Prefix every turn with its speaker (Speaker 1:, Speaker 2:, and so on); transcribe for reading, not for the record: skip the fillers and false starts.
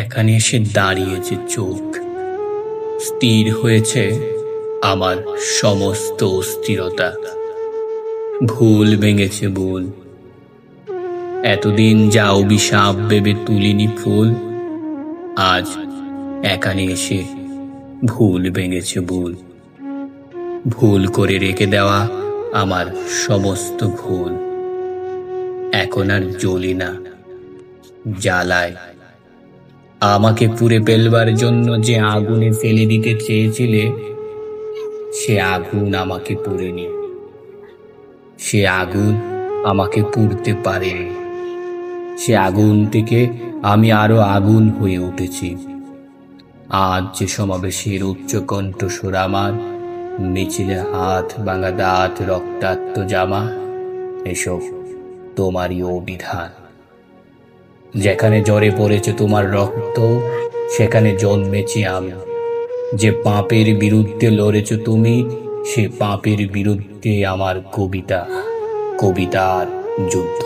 Speaker 1: এখানে এসে দাঁড়িয়েছে চোখ, স্থির হয়েছে আমার সমস্ত অস্থিরতা। ভুল ভেঙেছে ভুল, এতদিন যা অভিশাপ ভেবে তুলিনি ফুল, আজ এখানে এসে ভুল ভেঙেছে ভুল। ভুল করে রেখে দেওয়া আমার সমস্ত ভুল, এখন আর জ্বলি না, জ্বালায়। আমাকে পুড়ে ফেলবার জন্য যে আগুনে ফেলে দিতে চেয়েছিলে, সে আগুন আমাকে পুড়েনি, সে আগুন আমাকে পুড়তে পারেনি। সে আগুন থেকে আমি আরো আগুন হয়ে উঠেছি। আজ যে সমাবেশের উচ্চকণ্ঠ সুর আমার, মিছিলে হাত ভাঙা দাঁত রক্তাক্ত জামা, এসব তোমারই অবিধান। যেখানে ঝরে পড়েছে তোমার রক্ত, সেখানে জন্মেছি আমি। যে পাপের বিরুদ্ধে লড়েছ তুমি, সে পাপের বিরুদ্ধে আমার কবিতা, কবিতার যুদ্ধ।